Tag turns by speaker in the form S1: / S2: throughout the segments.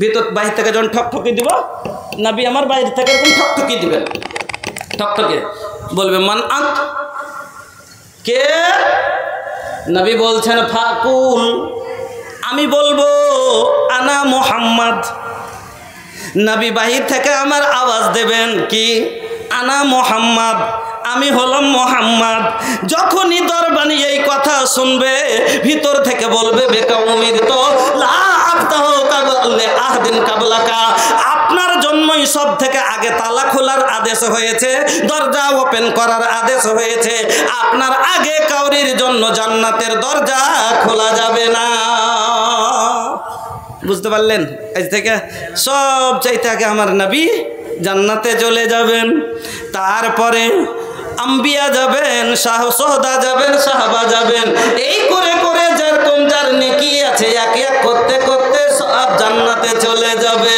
S1: ভিতর বাহির থেকে যখন ঠকঠকি দিব, নবী আমার বাইরে থেকে এরকম ঠকঠকি দিবেন, ঠকঠকে বলবে মান আত, কে? নবী বলছেন ফাকুল, আমি বলবো আনা মুহাম্মদ। নবী বাহির থেকে আমার আওয়াজ দেবেন কি, আনা মুহাম্মদ, আমি হলাম মুহাম্মদ। যখনই দরবানি এই কথা শুনবে, ভিতর থেকে বলবে বেকাউমির তো লা আফতাহু কাবলা আহদিন কাবলাকা, আপনার জন্যই সব থেকে আগে তালা খোলার আদেশ হয়েছে, দরজা ওপেন করার আদেশ হয়েছে, আপনার আগে কাউরির জন্য জান্নাতের দরজা খোলা যাবে না। বুঝতে পারলেন? আজ থেকে সব চাইতে আগে আমার নবী জান্নাতে চলে যাবেন, তারপরে আম্বিয়া যাবেন, সোহদা যাবেন, সাহাবা যাবেন, এই করে করে যেরকম যার নেকি আছে এক এক করতে করতে সব জান্নাতে চলে যাবে।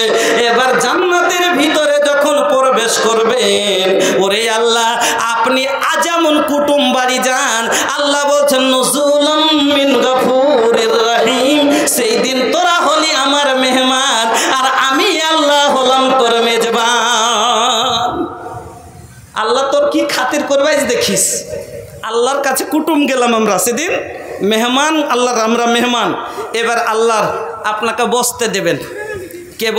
S1: এবার জান্নাতের ভিতরে যখন প্রবেশ করবেন, ওরে আল্লাহ আপনি যেমন কুটুম বাড়ি যান, আল্লাহ বলছেন নুজুলাম মিন গফুরির রহিম, সেই দিন তোরা হলি আমার মেহমান আর আমি আল্লাহ হলাম তোর মেজবান। আল্লাহ তোর কি খাতির করবে দেখিস, আল্লাহর কাছে কুটুম গেলাম আমরা, সেদিন মেহমান আল্লাহর, আমরা মেহমান। এবার আল্লাহ আপনাকে বসতে দেবেন কে?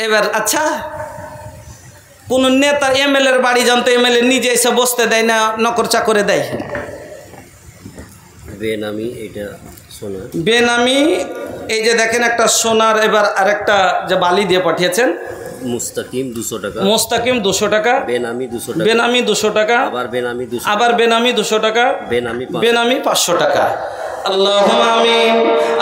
S1: এবার আচ্ছা কোন নেতা এমএলএর বাড়ি যান তো এমএলএ নিজে এসে বসতে দেয় না, নকর চাকরে দেয়?
S2: বেনামি, এটা সোনা
S1: বেনামি। এই যে দেখেন একটা সোনার, এবার আরেকটা যে বালি দিয়ে পাঠিয়েছেন,
S2: মুস্তাকিম 200 টাকা,
S1: মুস্তাকিম 200 টাকা,
S2: বেনামি 200 টাকা,
S1: বেনামি 200 টাকা,
S2: আবার বেনামি 200,
S1: আবার বেনামি 200 টাকা, বেনামি 500 টাকা। আল্লাহুম্মা আমিন।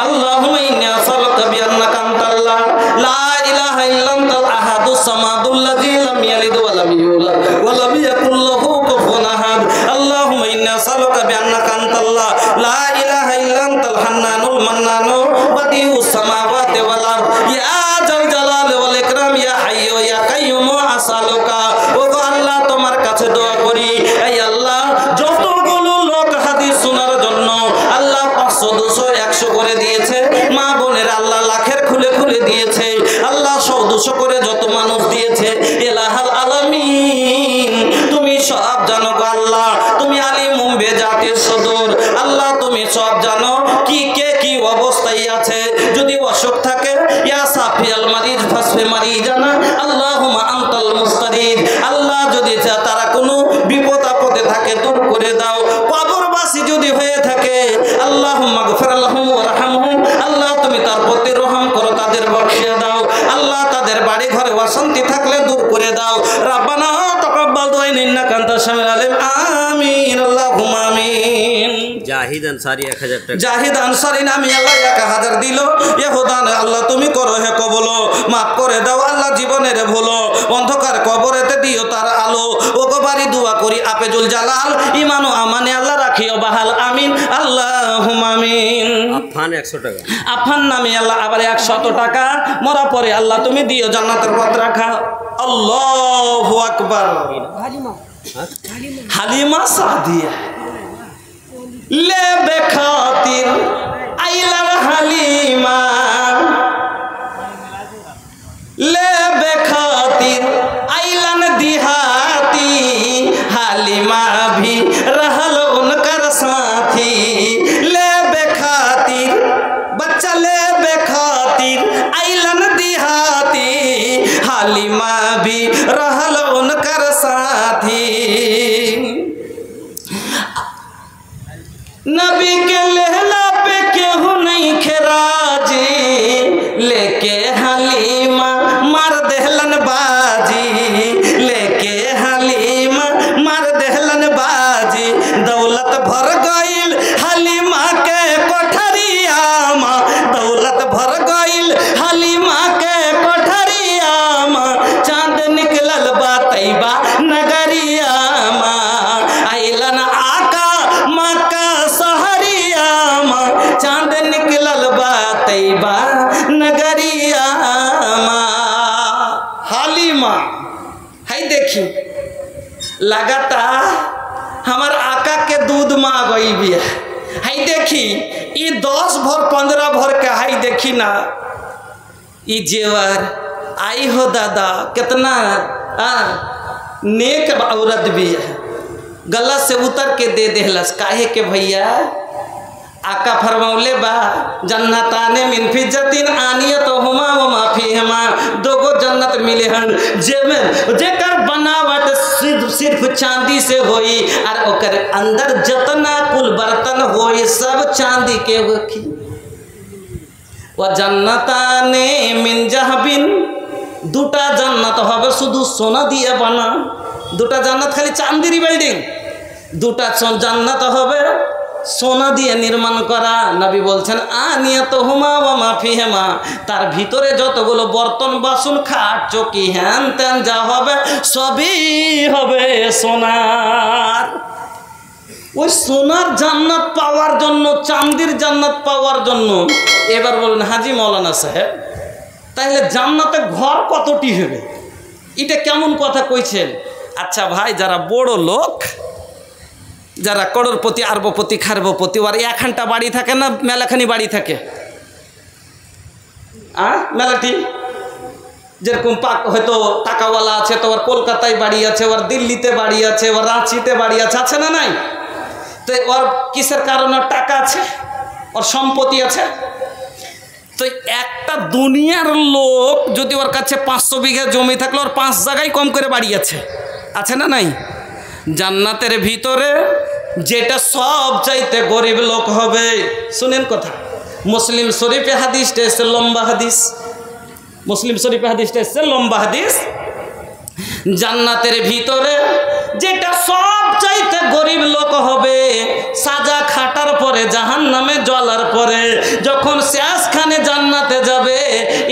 S1: আল্লাহুম্মা ইন্নী আসআলুকা বিআন্নাকা আনতাল্লাহ লা ইলাহা ইল্লা আনতাল আহাদুস সামাদুল্লাযী লাম ইয়ালিদ ওয়া লাম ইউলাদ ওয়া লাম ইয়াকুল লাহু কুফুওয়ান আহাদ। আল্লাহুম্মা ইন্নী আসআলুকা বিআন্নাকা আনতাল্লাহ লা ইলাহা ইল্লা আনতাল হান্নানুল মান্নানু বাদিউস সামাওয়াতি ওয়াল আরদ ইয়া জাল জালালি ওয়াল ইকরাম ইয়া হাইয়্যু ইয়া কাইয়্যুম আসআলুকা। ও আল্লাহ তোমার কাছে দোয়া করি, এই আল্লাহ যতগুলো লোক হাদিস শোনার জন্য আল্লাহ 500 200 100 করে দিয়েছে, মা বোনের আল্লাহ লাখের খুলে খুলে দিয়েছে, আল্লাহ 100 200 করে যত মানুষ দিয়েছে, ইলাহাল আলামিন তুমি সব জানো গো আল্লাহ, তুমি আলিমুম বেজাতির সদর, আল্লাহ তুমি সব জানো কি কে কি অবস্থায় আছে। যদি অসুখ থাকে ইয়া সাফিয়াল মারিজ ফাসফি মারিজানা আল্লাহুম্মা আনতাল মুস্তারিদ, আল্লাহ যদি তারা কোনো বিপদ আপদে থাকে দূর করে দাও। কবরবাসী যদি হয়ে থাকে আল্লাহুম্মা গফির লাহুম ওয়ারহামহুম, আল্লাহ তুমি তার প্রতি রহম করো, তাদের বখিয়ে দাও। আল্লাহ তাদের বাড়ি ঘরে অশান্তি থাকলে দূর করে দাও। রাব্বানা তাকাব্বাল দুআ ইন্নাকা আনতাস সামিউল আলিম। আমিন আল্লাহুম্মা আমিন।
S2: জাহিদ আনসারী 1000 টাকা,
S1: জাহিদ আনসারী নামে আল্লাহ 1000 দিল। এ খোদান আল্লাহ তুমি করো হে কবুল, মাফ করে দাও আল্লাহ জীবনের ভুলো, অন্ধকার কবরেতে দিও তার আলো। ও গো বাড়ি দোয়া করি আফেজুল জালাল, ইমান ও আমানে আল্লাহ রাখিও বাহাল। আমিন আল্লাহুম্মা আমিন।
S2: আফান 100 টাকা,
S1: আফান নামে আল্লাহ আবার 100 টাকা, মরা পরে আল্লাহ তুমি দিও জান্নাতের পথ রাখা। আল্লাহু আকবার। হালিমা সাদিয়া ले बेखातिर आइला हालिमा, ले बेखातिर आइलन दिहाती, हालिमा भी रहल उनकर साथी। ले बेखातिर बच्चा ले बेखातिर आइलन दिहाती, हालिमा भी रहल उनकर साथी। नबी के लहला पे केहू नहीं खेराजी, लेके हलीमा मार देहलन बाजी, लेके हलीमा मार देहलन बाजी। दौलत भर गईल हलीमा के कोठरिया मा, दौलत भर गईल हलीमा के कोठरिया मा, चांद निकलल बा तैबा नगरिया मा। आइलन आका मक्का सहरिया मा, चांद निकलल बा तैबा नगरिया मा। हालिमा हाई देखी लगाता हमार आका के दूध माँ गई भी है। हाई देखी ये 10 भर 15 भर के हाई देखी ना ई जेवर आई हो दादा कितना नेक औरत भी है, गला से उतर के दे देहलस। काहे के भैया आका फरमौले बा जन्नताने मिन फिज्जतिन आनियतहुमा व मा फीहिमा, दोगो जन्नत मिले हन जेमें जेकर बनावट सिर्फ चांदी से होई और ओकर अंदर जतना कुल बर्तन होई सब चांदी के होखी। व जन्नताने मिन जहबिन, দুটা জান্নাত হবে শুধু সোনা দিয়ে বানা। দুটা জান্নাত খালি চাঁদির বিল্ডিং, দুটা জান্নাত হবে সোনা দিয়ে নির্মাণ করা। নবী বলছেন আনিয়াতুহুমা ওয়া মা ফিহিমা, তার ভিতরে যতগুলো বর্তন বাসন খাট চকি হ্যান ত্যান যা হবে সবই হবে সোনার। ওই সোনার জান্নাত পাওয়ার জন্য, চাঁদির জান্নাত পাওয়ার জন্য এবার বলুন হাজি মৌলানা সাহেব তাহলে জান্নাতে ঘর কতটি হবে? এটা কেমন কথা কইছেন? আচ্ছা ভাই, যারা বড় লোক, যারা করোড়পতি আরবপতি খারবপতি, ওর একখানটা বাড়ি থাকে না মেলাখানি বাড়ি থাকে? মেলাটি যেরকম হয়তো টাকাওয়ালা আছে তো ওর কলকাতায় বাড়ি আছে, ওর দিল্লিতে বাড়ি আছে, ওর রাঁচিতে বাড়ি আছে, আছে না নাই? তো ওর কিসের কারণে টাকা আছে, ওর সম্পত্তি আছে। তো একটা দুনিয়ার লোক যদি ওর কাছে 500 বিঘা জমি থাকলে ওর 5 জায়গায় কম করে বাড়ি আছে, আছে না নাই? জান্নাতের ভিতরে যেটা সব চাইতে গরিব লোক হবে, শুনেন কথা, মুসলিম শরীফে হাদিসটা এসে লম্বা হাদিস, মুসলিম শরীফে হাদিসটা এসে লম্বা হাদিস। জান্নাতের ভিতরে যেটা সব চাইতে গরিব লোক হবে, সাজা খাটার পরে জাহান্নামে জ্বলার পরে যখন শেষখানে জান্নাতে যাবে,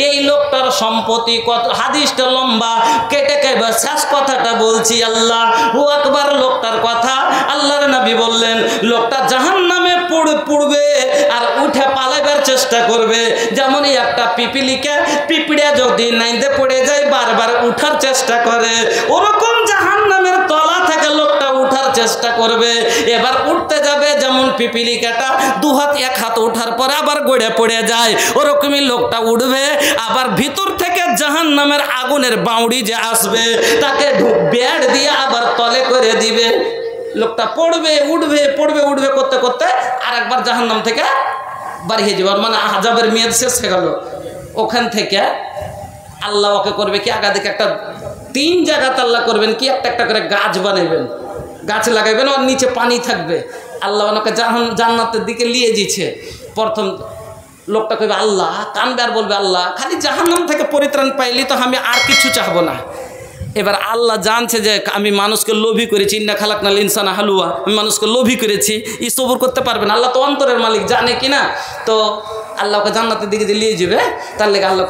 S1: এই লোকটার সম্পত্তি কত? হাদিসটা লম্বা, কেটে কেটে শেষ কথাটা বলছি। আল্লাহু আকবার। লোকটার কথা আল্লাহর নবী বললেন, লোকটা জাহান্নামে পড়বে আর উঠে পালাবার চেষ্টা করবে। যেমন একটা পিঁপড়ে যদি নাইতে পড়ে যায় বারবার উঠার চেষ্টা করে, ওরকম জাহান্নামের তলা থেকে লোকটা উঠার চেষ্টা করবে। এবার উঠতে যাবে যেমন পিপিলিকাটা দু হাত এক হাত উঠার পরে আবার গড়ে পড়ে যায়, ওরকমই লোকটা উঠবে। আবার ভিতর থেকে জাহান্নামের আগুনের বাউড়ি যে আসবে তাকে বেড় দিয়ে আবার তলে করে দিবে। লোকটা পড়বে উঠবে পড়বে উঠবে করতে করতে আর একবার জাহান্নাম থেকে বাড়িয়ে যাবে, মানে আযাবের মেয়াদ শেষ হয়ে গেল। ওখান থেকে আল্লাহ ওকে করবে কি, আগা দিকে একটা 3 জায়গাতে আল্লাহ করবেন কি, একটা একটা করে গাছ বানাইবেন, গাছ লাগাইবেন, আর নিচে পানি থাকবে। আল্লাহ ওনাকে জান্নাতের দিকে নিয়ে দিচ্ছে। প্রথম লোকটা কইবে আল্লাহ, কানবে আর বলবে আল্লাহ খালি জাহান্নাম থেকে পরিত্রাণ পাইলি তো আমি আর কিছু চাহবো না। এবার আল্লাহ জানছে যে আমি মানুষকে লোভী করেছি, ইন্না খালাকনাল ইনসানা হালুয়া, আমি মানুষকে লোভী করেছি, ই সবুর করতে পারবে না। আল্লাহ তো অন্তরের মালিক, জানে কিনা। তো আল্লাহকে জান্নাতের দিকে যে নিয়ে যাবে, তার লেগে আল্লাহ